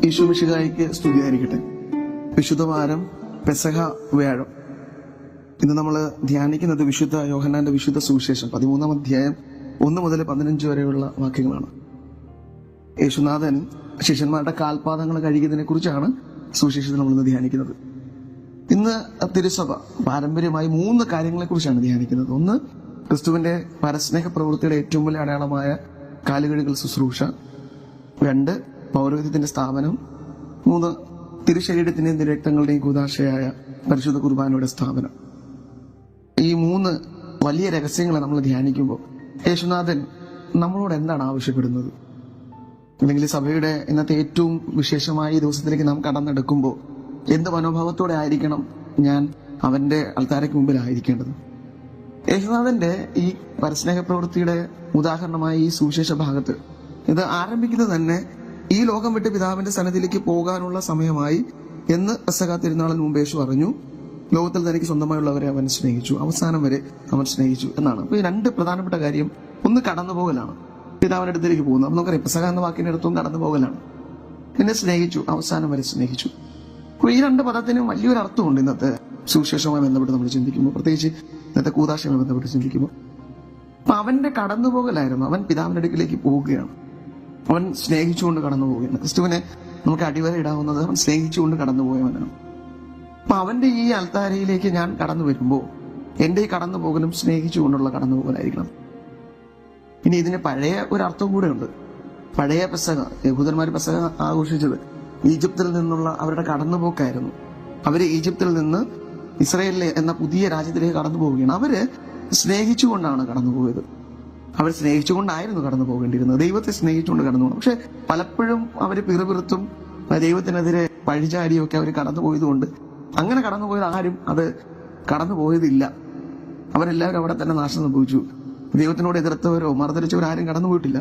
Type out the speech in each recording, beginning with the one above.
യേശു മിശിഹായിക്ക് സ്തുതിയായിരിക്കട്ടെ. വിശുദ്ധവാരം പെസഹ വ്യാഴം. ഇന്ന് നമ്മൾ ധ്യാനിക്കുന്നത് വിശുദ്ധ യോഹന്നാന്റെ വിശുദ്ധ സുവിശേഷം 13-ാം അധ്യായം 1 മുതൽ 15 വരെയുള്ള വാക്യങ്ങളാണ്. യേശുനാഥൻ ശിഷ്യന്മാരുടെ കാൽപാദങ്ങൾ കഴുകിയതിനെ കുറിച്ചാണ് സുവിശേഷത്തിൽ നമ്മളിന്ന് ധ്യാനിക്കുന്നത്. ഇന്ന് തിരുസഭ പാരമ്പര്യമായി 3 കാര്യങ്ങളെ കുറിച്ചാണ് ധ്യാനിക്കുന്നത്. ഒന്ന്, ക്രിസ്തുവിന്റെ പരസ്നേഹ പ്രവൃത്തിയുടെ ഏറ്റവും വലിയ അടയാളമായ കാലുകഴുകൽ ശുശ്രൂഷ. 2, പൗരോഹിത്യത്തിന്റെ സ്ഥാപനം. 3, തിരുശരീരത്തിന്റെയും തിരുരക്തങ്ങളുടെയും കൂദാശയായ പരിശുദ്ധ കുർബാനയുടെ സ്ഥാപനം. ഈ 3 വലിയ രഹസ്യങ്ങളെ നമ്മൾ ധ്യാനിക്കുമ്പോൾ യേശുനാഥൻ നമ്മളോട് എന്താണ് ആവശ്യപ്പെടുന്നത്, അല്ലെങ്കിൽ സഭയുടെ ഇന്നത്തെ ഏറ്റവും വിശേഷമായ ഈ ദിവസത്തിലേക്ക് നാം കടന്നെടുക്കുമ്പോൾ എന്ത് മനോഭാവത്തോടെ ആയിരിക്കണം ഞാൻ അവന്റെ അൾത്താരയ്ക്ക് മുമ്പിലായിരിക്കേണ്ടത്? യേശുനാഥന്റെ ഈ പരസ്നേഹ പ്രവൃത്തിയുടെ ഉദാഹരണമായ ഈ സുവിശേഷ ഭാഗത്ത് ഇത് ആരംഭിക്കുന്നത് തന്നെ ഈ ലോകം വിട്ട് പിതാവിന്റെ സന്നിധിയിലേക്ക് പോകാനുള്ള സമയമായി എന്ന് പെസഹ തിരുനാളിന് മുമ്പ് യേശു പറഞ്ഞു. ലോകത്തിൽ തനിക്ക് സ്വന്തമായുള്ളവരെ അവൻ സ്നേഹിച്ചു, അവസാനം വരെ അവൻ സ്നേഹിച്ചു എന്നാണ്. അപ്പൊ ഈ 2 പ്രധാനപ്പെട്ട കാര്യം, ഒന്ന് കടന്നുപോകലാണ്, പിതാവിന്റെ അടുത്തേക്ക് പോകുന്നത്. അപ്പൊ നമുക്കറിയാം പെസഹ എന്ന വാക്കിന്റെ അടുത്തും കടന്നുപോകലാണ്. പിന്നെ സ്നേഹിച്ചു, അവസാനം വരെ സ്നേഹിച്ചു. അപ്പൊ ഈ 2 പദത്തിനും വലിയൊരു അർത്ഥമുണ്ട് ഇന്നത്തെ സുവിശേഷവുമായി ബന്ധപ്പെട്ട് നമ്മൾ ചിന്തിക്കുമ്പോൾ, പ്രത്യേകിച്ച് ഇന്നത്തെ കൂദാശയുമായി ബന്ധപ്പെട്ട് ചിന്തിക്കുമ്പോൾ. അപ്പൊ അവന്റെ കടന്നുപോകലായിരുന്നു, അവൻ പിതാവിന്റെ അടുക്കിലേക്ക് പോവുകയാണ്, അവൻ സ്നേഹിച്ചുകൊണ്ട് കടന്നു പോവുകയാണ്. ക്രിസ്തുവിനെ നമുക്ക് അടിവര ഇടാവുന്നത് അവൻ സ്നേഹിച്ചുകൊണ്ട് കടന്നുപോയവനാണ്. അപ്പൊ അവന്റെ ഈ അൾത്താരയിലേക്ക് ഞാൻ കടന്നു വരുമ്പോൾ എന്റെ ഈ കടന്നുപോകലും സ്നേഹിച്ചുകൊണ്ടുള്ള കടന്നുപോകലായിരിക്കണം. ഇനി ഇതിന് പഴയ ഒരു അർത്ഥവും കൂടെ ഉണ്ട്. പഴയ പെസഹ, യഹൂദന്മാർ പെസഹ ആഘോഷിച്ചത് ഈജിപ്തിൽ നിന്നുള്ള അവരുടെ കടന്നുപോക്കായിരുന്നു. അവര് ഈജിപ്തിൽ നിന്ന് ഇസ്രായേലിലെ എന്ന പുതിയ രാജ്യത്തിലേക്ക് കടന്നു പോവുകയാണ്. അവര് സ്നേഹിച്ചുകൊണ്ടാണ് കടന്നുപോയത്. അവർ സ്നേഹിച്ചുകൊണ്ടായിരുന്നു കടന്നു പോകേണ്ടിയിരുന്നത്, ദൈവത്തെ സ്നേഹിച്ചുകൊണ്ട് കടന്നു പോകണം. പക്ഷെ പലപ്പോഴും അവര് പിറുപിറുത്തും ദൈവത്തിനെതിരെ പഴിചാരിയും ഒക്കെ അവർ കടന്നുപോയതുകൊണ്ട് അങ്ങനെ കടന്നുപോയത് ആരും അത് കടന്നുപോയതില്ല. അവരെല്ലാവരും അവിടെ തന്നെ നാശം സംഭവിച്ചു. ദൈവത്തിനോട് എതിർത്തവരോ മറുതരിച്ചവരോ ആരും കടന്നുപോയിട്ടില്ല.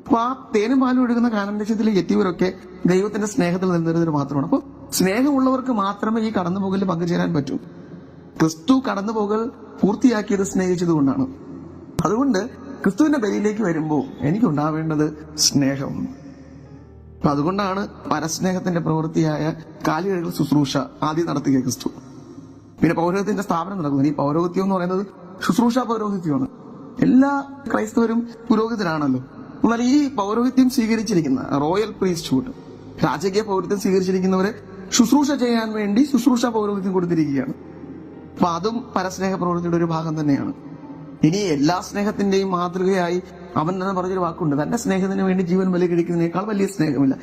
അപ്പൊ ആ തേനും പാലും ഒഴുകുന്ന കാനാൻ ദേശത്തിൽ എത്തിയവരൊക്കെ ദൈവത്തിന്റെ സ്നേഹത്തിൽ നിന്നിരുന്നവർ മാത്രമാണ്. അപ്പൊ സ്നേഹമുള്ളവർക്ക് മാത്രമേ ഈ കടന്നുപോകലിൽ പങ്കുചേരാൻ പറ്റൂ. ക്രിസ്തു കടന്നുപോകൽ പൂർത്തിയാക്കിയത് സ്നേഹിച്ചതുകൊണ്ടാണ്. അതുകൊണ്ട് ക്രിസ്തുവിന്റെ ബലിയിലേക്ക് വരുമ്പോൾ എനിക്കുണ്ടാവേണ്ടത് സ്നേഹം. അപ്പൊ അതുകൊണ്ടാണ് പരസ്നേഹത്തിന്റെ പ്രവൃത്തിയായ കാലുകഴുകൽ ശുശ്രൂഷ ആദ്യം നടത്തിയ ക്രിസ്തു. പിന്നെ പൗരോഹിത്യത്തിന്റെ സ്ഥാപനം നടക്കുന്നത്. ഈ പൗരോഹിത്യം എന്ന് പറയുന്നത് ശുശ്രൂഷ പൗരോഹിത്യമാണ്. എല്ലാ ക്രൈസ്തവരും പുരോഹിതരാണല്ലോ. എന്നാൽ ഈ പൗരോഹിത്യം സ്വീകരിച്ചിരിക്കുന്ന റോയൽ പ്രീസ്റ്റ്ഹുഡ്, രാജകീയ പൗരോഹിത്യം സ്വീകരിച്ചിരിക്കുന്നവരെ ശുശ്രൂഷ ചെയ്യാൻ വേണ്ടി ശുശ്രൂഷ പൗരോഹിത്യം കൊടുത്തിരിക്കുകയാണ്. അപ്പൊ അതും പരസ്നേഹ പ്രവൃത്തിയുടെ ഒരു ഭാഗം തന്നെയാണ്. ഇനി എല്ലാ സ്നേഹത്തിന്റെയും മാതൃകയായി അവൻ തന്നെ പറഞ്ഞൊരു വാക്കുണ്ട്, തന്റെ സ്നേഹത്തിന് വേണ്ടി ജീവൻ ബലി കഴിക്കുന്നതിനേക്കാൾ വലിയ സ്നേഹമില്ല.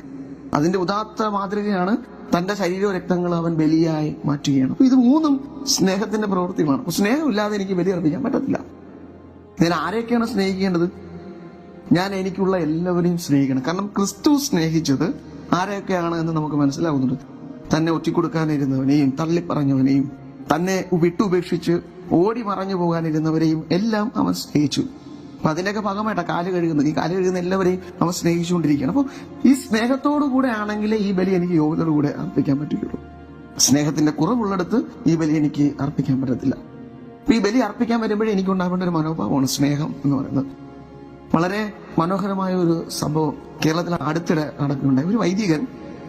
അതിന്റെ ഉദാത്ത മാതൃകയാണ് തന്റെ ശരീരവും രക്തങ്ങളും അവൻ ബലിയായി മാറ്റുകയാണ്. അപ്പൊ ഇത് 3 സ്നേഹത്തിന്റെ പ്രവൃത്തികളാണ്. അപ്പൊ സ്നേഹമില്ലാതെ എനിക്ക് ബലി അർപ്പിക്കാൻ പറ്റത്തില്ല. ഞാൻ ആരെയൊക്കെയാണ് സ്നേഹിക്കേണ്ടത്? ഞാൻ എനിക്കുള്ള എല്ലാവരെയും സ്നേഹിക്കണം. കാരണം ക്രിസ്തു സ്നേഹിച്ചത് ആരെയൊക്കെയാണ് എന്ന് നമുക്ക് മനസ്സിലാവുന്നുണ്ട്. തന്നെ ഒറ്റിക്കൊടുക്കാനിരുന്നവനെയും തള്ളിപ്പറഞ്ഞവനെയും തന്നെ വിട്ടുപേക്ഷിച്ച് ഓടി മറഞ്ഞു പോകാനിരുന്നവരെയും എല്ലാം അവൻ സ്നേഹിച്ചു. അപ്പൊ അതിന്റെയൊക്കെ ഭാഗമായിട്ടാണ് കാല് കഴുകുന്നത്. ഈ കാല് കഴുകുന്ന എല്ലാവരെയും അവൻ സ്നേഹിച്ചുകൊണ്ടിരിക്കുകയാണ്. അപ്പൊ ഈ സ്നേഹത്തോടു കൂടെ ആണെങ്കിൽ ഈ ബലി എനിക്ക് യോഗ്യതയോടുകൂടെ അർപ്പിക്കാൻ പറ്റുള്ളൂ. സ്നേഹത്തിന്റെ കുറവുള്ളിടത്ത് ഈ ബലി എനിക്ക് അർപ്പിക്കാൻ പറ്റത്തില്ല. അപ്പൊ ഈ ബലി അർപ്പിക്കാൻ വരുമ്പോഴേ എനിക്ക് ഉണ്ടാവേണ്ട ഒരു മനോഭാവമാണ് സ്നേഹം എന്ന് പറയുന്നത്. വളരെ മനോഹരമായ ഒരു സംഭവം കേരളത്തിൽ അടുത്തിടെ നടക്കുന്നുണ്ടായി. ഒരു വൈദികൻ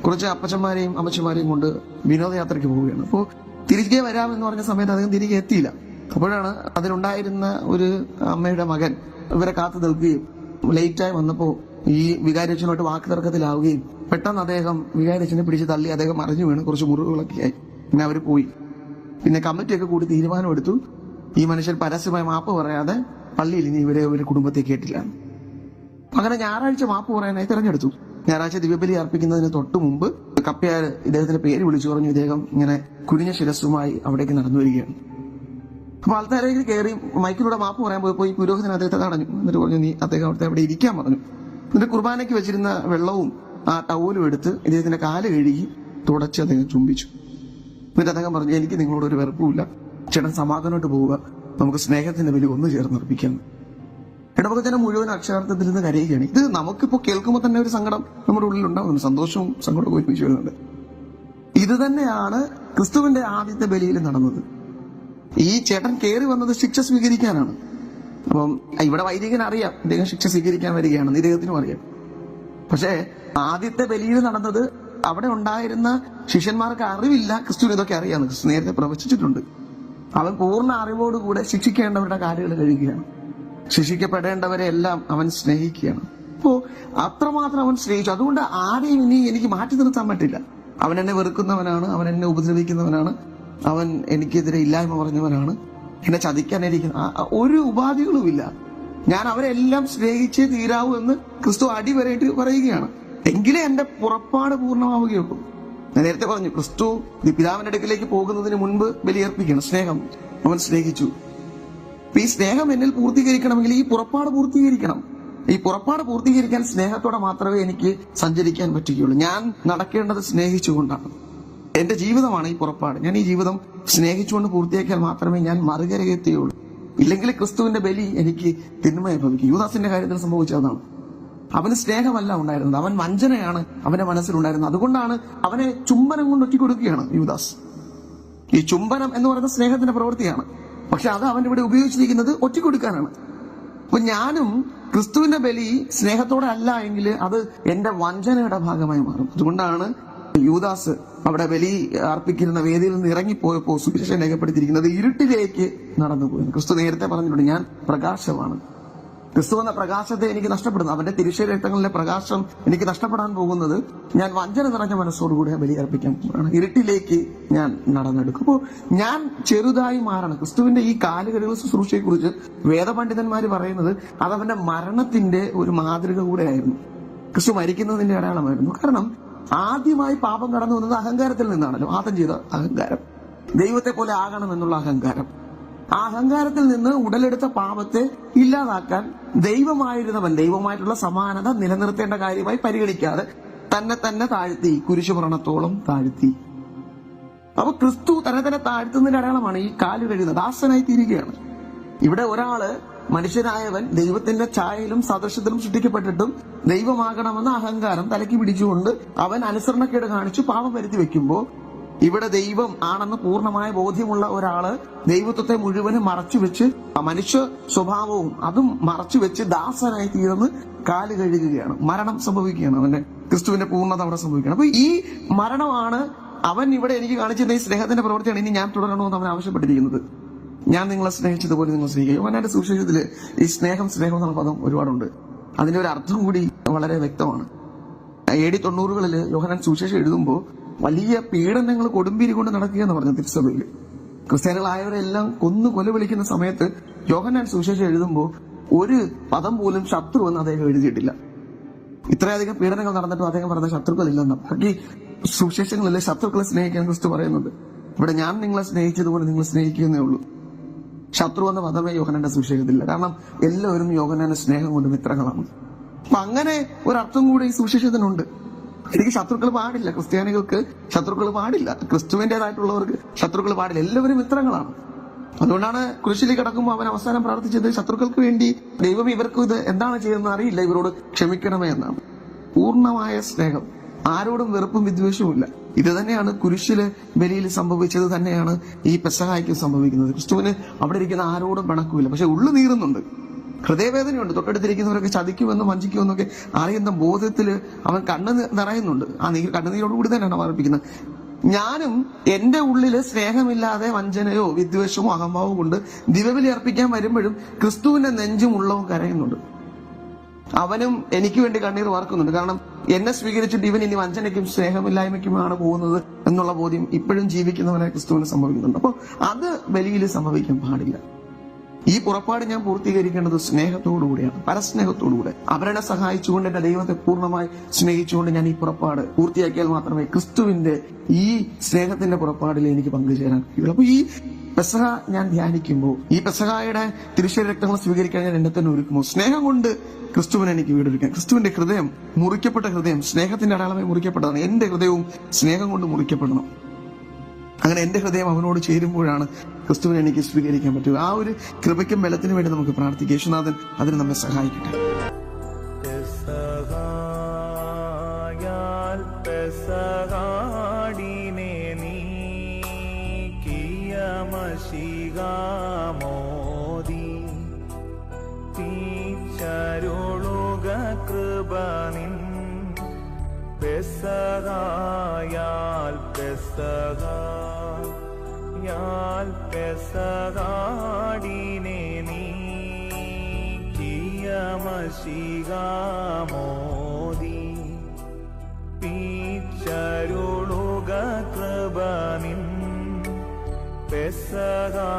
കുറച്ച് അപ്പച്ചന്മാരെയും അമ്മച്ചന്മാരെയും കൊണ്ട് വിനോദയാത്രയ്ക്ക് പോവുകയാണ്. അപ്പോൾ തിരികെ വരാമെന്ന് പറഞ്ഞ സമയത്ത് അദ്ദേഹം തിരികെ എത്തിയില്ല. അപ്പോഴാണ് അതിലുണ്ടായിരുന്ന ഒരു അമ്മയുടെ മകൻ ഇവരെ കാത്തു നിൽക്കുകയും ലേറ്റായി വന്നപ്പോൾ ഈ വികാരിയച്ഛനുമായിട്ട് വാക്ക് തർക്കത്തിലാവുകയും പെട്ടെന്ന് അദ്ദേഹം വികാരിയച്ഛനെ പിടിച്ച് തള്ളി അദ്ദേഹം മറിഞ്ഞു വീണ് കുറച്ച് മുറിവുകളൊക്കെ ആയി. പിന്നെ അവർ പോയി. പിന്നെ കമ്മിറ്റിയൊക്കെ കൂടി തീരുമാനമെടുത്തു, ഈ മനുഷ്യൻ പരസ്യമായി മാപ്പ് പറയാതെ പള്ളിയിൽ ഇനി ഇവരെ ഒരു കുടുംബത്തെ കേട്ടില്ല. അങ്ങനെ ഞായറാഴ്ച മാപ്പ് പറയാനായി തിരഞ്ഞെടുത്തു. ഞായറാഴ്ച ദിവ്യബലി അർപ്പിക്കുന്നതിന് തൊട്ട് മുമ്പ് കപ്പ്യാർ ഇദ്ദേഹത്തിന്റെ പേര് വിളിച്ചു പറഞ്ഞു. ഇദ്ദേഹം ഇങ്ങനെ കുനിഞ്ഞ ശിരസ്സുമായി അവിടേക്ക് നടന്നു വരികയാണ്. അപ്പൊ ആൾക്കാരേക്ക് കയറി മൈക്കിലൂടെ മാപ്പ് പറയാൻ പോയപ്പോൾ ഈ പുരോഹിതൻ അദ്ദേഹത്തെ തടഞ്ഞു. എന്നിട്ട് പറഞ്ഞു, നീ അദ്ദേഹം അവിടെ ഇരിക്കാൻ പറഞ്ഞു. എന്നിട്ട് കുർബാനയ്ക്ക് വെച്ചിരുന്ന വെള്ളവും ആ ടവലും എടുത്ത് ഇദ്ദേഹത്തിന്റെ കാല് കഴുകി തുടച്ച് അദ്ദേഹം ചുംബിച്ചു. എന്നിട്ട് അദ്ദേഹം പറഞ്ഞു, എനിക്ക് നിങ്ങളോട് ഒരു വെറുപ്പുമില്ല, ചേട്ടൻ സമാധാനമായിട്ട് പോവുക, നമുക്ക് സ്നേഹത്തിന്റെ ബലി ഒന്ന് ചേർന്ന് അർപ്പിക്കാം. ഇടവകജനം മുഴുവൻ അക്ഷരാർത്ഥത്തിൽ നിന്ന് കരയുകയാണ്. ഇത് നമുക്കിപ്പോ കേൾക്കുമ്പോൾ തന്നെ ഒരു സങ്കടം നമ്മുടെ ഉള്ളിൽ ഉണ്ടാവുന്നുണ്ട്, സന്തോഷവും സങ്കടവും ഒരുമിച്ച് വരുന്നുണ്ട്. ഇത് തന്നെയാണ് ക്രിസ്തുവിന്റെ ആദ്യത്തെ ബലിയിൽ നടന്നത്. ഈ ചേട്ടൻ കയറി വന്നത് ശിക്ഷ സ്വീകരിക്കാനാണ്. അപ്പം ഇവിടെ വൈദികൻ അറിയാം ഇദ്ദേഹം ശിക്ഷ സ്വീകരിക്കാൻ വരികയാണെന്ന്, ഇദ്ദേഹത്തിനും അറിയാം. പക്ഷേ ആദ്യത്തെ ബലിയിൽ നടന്നത് അവിടെ ഉണ്ടായിരുന്ന ശിഷ്യന്മാർക്ക് അറിവില്ല ക്രിസ്തുവിന് ഇതൊക്കെ അറിയാമെന്ന്. ക്രിസ്തു നേരത്തെ പ്രവചിച്ചിട്ടുണ്ട്. അവൻ പൂർണ്ണ അറിവോടുകൂടെ ശിക്ഷിക്കേണ്ടവരുടെ കാര്യങ്ങൾ കഴിയുകയാണ്. ശിക്ഷിക്കപ്പെടേണ്ടവരെ എല്ലാം അവൻ സ്നേഹിക്കുകയാണ്. അപ്പോ അത്രമാത്രം അവൻ സ്നേഹിച്ചു. അതുകൊണ്ട് ആരെയും ഇനി എനിക്ക് മാറ്റി നിർത്താൻ പറ്റില്ല. അവൻ എന്നെ വെറുക്കുന്നവനാണ്, അവൻ എന്നെ ഉപദ്രവിക്കുന്നവനാണ്, അവൻ എനിക്കെതിരെ ഇല്ലായ്മ പറഞ്ഞവനാണ്, എന്നെ ചതിക്കാനിരിക്കുന്ന ഒരു ഉപാധികളുമില്ല. ഞാൻ അവരെല്ലാം സ്നേഹിച്ചേ തീരാവൂ എന്ന് ക്രിസ്തു അടിവരയിട്ട് പറയുകയാണ്. എങ്കിലേ എന്റെ പുറപ്പാട് പൂർണ്ണമാവുകയുള്ളൂ. ഞാൻ നേരത്തെ പറഞ്ഞു, ക്രിസ്തു പിതാവിന്റെ അടുക്കിലേക്ക് പോകുന്നതിന് മുൻപ് ബലിയർപ്പിക്കണം. സ്നേഹം അവൻ സ്നേഹിച്ചു. ഈ സ്നേഹം എന്നിൽ പൂർത്തീകരിക്കണമെങ്കിൽ ഈ പുറപ്പാട് പൂർത്തീകരിക്കണം. ഈ പുറപ്പാട് പൂർത്തീകരിക്കാൻ സ്നേഹത്തോടെ മാത്രമേ എനിക്ക് സഞ്ചരിക്കാൻ പറ്റുകയുള്ളൂ. ഞാൻ നടക്കേണ്ടത് സ്നേഹിച്ചുകൊണ്ടാണ്. എന്റെ ജീവിതമാണ് ഈ പുറപ്പാട്. ഞാൻ ഈ ജീവിതം സ്നേഹിച്ചുകൊണ്ട് പൂർത്തിയാക്കിയാൽ മാത്രമേ ഞാൻ മറുകരയെത്തുകയുള്ളൂ. ഇല്ലെങ്കിൽ ക്രിസ്തുവിന്റെ ബലി എനിക്ക് തിന്മയെ ഭവിക്കും. യൂദാസിന്റെ കാര്യത്തിൽ സംഭവിച്ചതാണ്. അവന് സ്നേഹമല്ല ഉണ്ടായിരുന്നത്, അവൻ വഞ്ചനയാണ് അവന്റെ മനസ്സിലുണ്ടായിരുന്നത്. അതുകൊണ്ടാണ് അവനെ ചുംബനം കൊണ്ട് ഒറ്റിക്കൊടുക്കുകയാണ് യൂദാസ്. ഈ ചുംബനം എന്ന് പറയുന്ന സ്നേഹത്തിന്റെ പ്രവൃത്തിയാണ്. പക്ഷെ അത് അവൻ ഇവിടെ ഉപയോഗിച്ചിരിക്കുന്നത് ഒറ്റിക്കൊടുക്കാനാണ്. അപ്പൊ ഞാനും ക്രിസ്തുവിന്റെ ബലി സ്നേഹത്തോടെ അല്ല എങ്കിൽ അത് എന്റെ വഞ്ചനയുടെ ഭാഗമായി മാറും. അതുകൊണ്ടാണ് യൂദാസ് അവിടെ ബലി അർപ്പിക്കുന്ന വേദിയിൽ നിന്ന് ഇറങ്ങിപ്പോയപ്പോ സുവിശേഷം രേഖപ്പെടുത്തിയിരിക്കുന്നത് ഇരുട്ടിലേക്ക് നടന്നുപോയി. ക്രിസ്തു നേരത്തെ പറഞ്ഞിട്ടുണ്ട്, ഞാൻ പ്രകാശമാണ്. ക്രിസ്തു എന്ന പ്രകാശത്തെ എനിക്ക് നഷ്ടപ്പെടുന്നു. അവന്റെ തിരുശരീരങ്ങളിലെ പ്രകാശം എനിക്ക് നഷ്ടപ്പെടാൻ പോകുന്നത് ഞാൻ വഞ്ചന നിറഞ്ഞ മനസ്സോടുകൂടി ബലി അർപ്പിക്കാൻ പോകുകയാണ്. ഇരുട്ടിലേക്ക് ഞാൻ നടന്നെടുക്കും. അപ്പോൾ ഞാൻ ചെറുതായി മാറണം. ക്രിസ്തുവിന്റെ ഈ കാലുകഴുകൽ ശുശ്രൂഷയെ കുറിച്ച് വേദപണ്ഡിതന്മാർ പറയുന്നത് അത് അവന്റെ മരണത്തിന്റെ ഒരു മാതൃക കൂടെയായിരുന്നു. ക്രിസ്തു മരിക്കുന്നതിന്റെ അടയാളമായിരുന്നു. കാരണം ആദ്യമായി പാപം കടന്നു വന്നത് അഹങ്കാരത്തിൽ നിന്നാണല്ലോ. ആദം ചെയ്ത അഹങ്കാരം, ദൈവത്തെ പോലെ ആകണം എന്നുള്ള അഹങ്കാരം. ആ അഹങ്കാരത്തിൽ നിന്ന് ഉടലെടുത്ത പാപത്തെ ഇല്ലാതാക്കാൻ ദൈവമായിരുന്നവൻ ദൈവമായിട്ടുള്ള സമാനത നിലനിർത്തേണ്ട കാര്യമായി പരിഗണിക്കാതെ തന്നെ താഴ്ത്തി, കുരിശുമരണത്തോളം താഴ്ത്തി. അപ്പൊ ക്രിസ്തു തന്നെ താഴ്ത്തുന്നതിന്റെ അടയാളമാണ് ഈ കാല് കഴുകുന്നത്. ദാസനായി തീരുകയാണ്. ഇവിടെ ഒരാള് മനുഷ്യനായവൻ ദൈവത്തിന്റെ ഛായയിലും സദൃശത്തിലും സൃഷ്ടിക്കപ്പെട്ടിട്ടും ദൈവമാകണമെന്ന അഹങ്കാരം തലയ്ക്ക് പിടിച്ചുകൊണ്ട് അവൻ അനുസരണക്കേട് കാണിച്ചു പാപം വരുത്തി വെക്കുമ്പോൾ ഇവിടെ ദൈവം ആണെന്ന് പൂർണ്ണമായ ബോധ്യമുള്ള ഒരാള് ദൈവത്വത്തെ മുഴുവനും മറച്ചുവെച്ച് മനുഷ്യ സ്വഭാവവും അതും മറച്ചുവെച്ച് ദാസനായി തീർന്ന് കാല് കഴുകുകയാണ്. മരണം സംഭവിക്കുകയാണ്. അവന്റെ ക്രിസ്തുവിന്റെ പൂർണ്ണത അവിടെ സംഭവിക്കുകയാണ്. അപ്പൊ ഈ മരണമാണ് അവൻ ഇവിടെ എനിക്ക് കാണിച്ചിരുന്ന ഈ സ്നേഹത്തിന്റെ പ്രവൃത്തിയാണ് ഇനി ഞാൻ തുടരണമെന്ന് അവൻ ആവശ്യപ്പെട്ടിരിക്കുന്നത്. ഞാൻ നിങ്ങളെ സ്നേഹിച്ചതുപോലെ നിങ്ങൾ സ്നേഹിക്കുക. യോഹന്നാന്റെ സുവിശേഷത്തില് ഈ സ്നേഹം എന്നുള്ള പദം ഒരുപാടുണ്ട്. അതിന്റെ ഒരു അർത്ഥം കൂടി വളരെ വ്യക്തമാണ്. AD 90-കളിൽ യോഹന്നാൻ സുവിശേഷം എഴുതുമ്പോൾ വലിയ പീഡനങ്ങൾ കൊടുമ്പിരി കൊണ്ട് നടക്കുക എന്ന് പറഞ്ഞു തിരുസഭയിൽ. ക്രിസ്ത്യാനികളായവരെല്ലാം കൊല വിളിക്കുന്ന സമയത്ത് യോഹന്നാൻ സുവിശേഷം എഴുതുമ്പോൾ ഒരു പദം പോലും ശത്രു എന്ന് അദ്ദേഹം എഴുതിയിട്ടില്ല. ഇത്രയധികം പീഡനങ്ങൾ നടന്നിട്ടും അദ്ദേഹം പറഞ്ഞ ശത്രുക്കളില്ലെന്ന്. ബാക്കി സുവിശേഷങ്ങളിലെ ശത്രുക്കളെ സ്നേഹിക്കാൻ ക്രിസ്തു പറയുന്നുണ്ട്. ഇവിടെ ഞാൻ നിങ്ങളെ സ്നേഹിച്ചതുപോലെ നിങ്ങൾ സ്നേഹിക്കുന്നേ ഉള്ളൂ. ശത്രു എന്ന പദമേ യോഹന്നാന്റെ സുവിശേഷത്തില്ല. കാരണം എല്ലാവരും യോഹന്നാന്റെ സ്നേഹം കൊണ്ട് മിത്രങ്ങളാണ്. അപ്പൊ അങ്ങനെ ഒരർത്ഥം കൂടി ഈ സുവിശേഷത്തിനുണ്ട്. എനിക്ക് ശത്രുക്കൾ പാടില്ല, ക്രിസ്ത്യാനികൾക്ക് ശത്രുക്കൾ പാടില്ല, ക്രിസ്തുവിന്റേതായിട്ടുള്ളവർക്ക് ശത്രുക്കൾ പാടില്ല. എല്ലാവരും മിത്രങ്ങളാണ്. അതുകൊണ്ടാണ് കുരിശിലേക്ക് കിടക്കുമ്പോൾ അവൻ അവസാനം പ്രാർത്ഥിച്ചത് ശത്രുക്കൾക്ക് വേണ്ടി ദൈവം ഇവർക്ക് ഇത് എന്താണ് ചെയ്യുന്നത് അറിയില്ല, ഇവരോട് ക്ഷമിക്കണമേ എന്നാണ്. പൂർണ്ണമായ സ്നേഹം, ആരോടും വെറുപ്പും വിദ്വേഷവും ഇല്ല. ഇത് തന്നെയാണ് കുരിശില് ബലിയിൽ സംഭവിച്ചത്, തന്നെയാണ് ഈ പെസഹായ്ക്ക് സംഭവിക്കുന്നത്. ക്രിസ്തുവിന് അവിടെ ഇരിക്കുന്ന ആരോടും പിണക്കുമില്ല. പക്ഷെ ഉള്ളു നീറുന്നുണ്ട്, ഹൃദയവേദനയുണ്ട്. തൊട്ടടുത്തിരിക്കുന്നവരൊക്കെ ചതിക്കുമെന്നും വഞ്ചിക്കുമെന്നൊക്കെ അറിയുന്ന ബോധത്തില് അവൻ കണ്ണ് നിറയുന്നുണ്ട്. ആ കണ്ണുനീരോടുകൂടി തന്നെയാണ് അവതരിപ്പിക്കുന്നത്. ഞാനും എന്റെ ഉള്ളില് സ്നേഹമില്ലാതെ വഞ്ചനയോ വിദ്വേഷമോ അഹംഭാവവും കൊണ്ട് ദിവബലി അർപ്പിക്കാൻ വരുമ്പോഴും ക്രിസ്തുവിന്റെ നെഞ്ചും ഉള്ളവും കരയുന്നുണ്ട്. അവനും എനിക്ക് വേണ്ടി കണ്ണീർ വാർക്കുന്നുണ്ട്. കാരണം എന്നെ സ്വീകരിച്ചിട്ട് ഇവൻ ഇനി വഞ്ചനയ്ക്കും സ്നേഹമില്ലായ്മയ്ക്കുമാണ് പോകുന്നത് എന്നുള്ള ബോധ്യം ഇപ്പോഴും ജീവിക്കുന്നവനെ ക്രിസ്തുവിന് സംഭവിക്കുന്നുണ്ട്. അപ്പോൾ അത് ബലിയിൽ സംഭവിക്കാൻ പാടില്ല. ഈ പുറപ്പാട് ഞാൻ പൂർത്തീകരിക്കേണ്ടത് സ്നേഹത്തോടുകൂടിയാണ്, പരസ്നേഹത്തോടുകൂടെ. അവരെ സഹായിച്ചുകൊണ്ട് എന്റെ ദൈവത്തെ പൂർണ്ണമായി സ്നേഹിച്ചുകൊണ്ട് ഞാൻ ഈ പുറപ്പാട് പൂർത്തിയാക്കിയാൽ മാത്രമേ ക്രിസ്തുവിന്റെ ഈ സ്നേഹത്തിന്റെ പുറപ്പാടിൽ എനിക്ക് പങ്കുചേരാൻ കഴിയുള്ളൂ. അപ്പൊ ഈ പെസഹ ഞാൻ ധ്യാനിക്കുമ്പോൾ ഈ പെസഹായുടെ തിരുശരീര രക്തങ്ങൾ സ്വീകരിക്കാൻ ഞാൻ എന്നെ തന്നെ ഒരുക്കുമോ? സ്നേഹം കൊണ്ട് ക്രിസ്തുവിനെ എനിക്ക് വീടൊരുക്കാൻ. ക്രിസ്തുവിന്റെ ഹൃദയം, മുറിക്കപ്പെട്ട ഹൃദയം, സ്നേഹത്തിന്റെ അടയാളമായി മുറിക്കപ്പെട്ടതാണ്. എന്റെ ഹൃദയവും സ്നേഹം കൊണ്ട് മുറിക്കപ്പെടണം. അങ്ങനെ എന്റെ ഹൃദയം അവനോട് ചേരുമ്പോഴാണ് ക്രിസ്തുവിനെ എനിക്ക് സ്വീകരിക്കാൻ പറ്റുക. ആ ഒരു കൃപയ്ക്കും ബലത്തിനും വേണ്ടി നമുക്ക് പ്രാർത്ഥിക്കാം. യേശുനാഥൻ അതിന് നമ്മെ സഹായിക്കട്ടെ. കൃപ നിൻ പെസഹായാൽ പെസഹ യാൽ പെസഹാടിനെ നീക്കിയ മശിഹാമോദി പീച്ചരുളുക കൃപ നിൻ പെസഹാ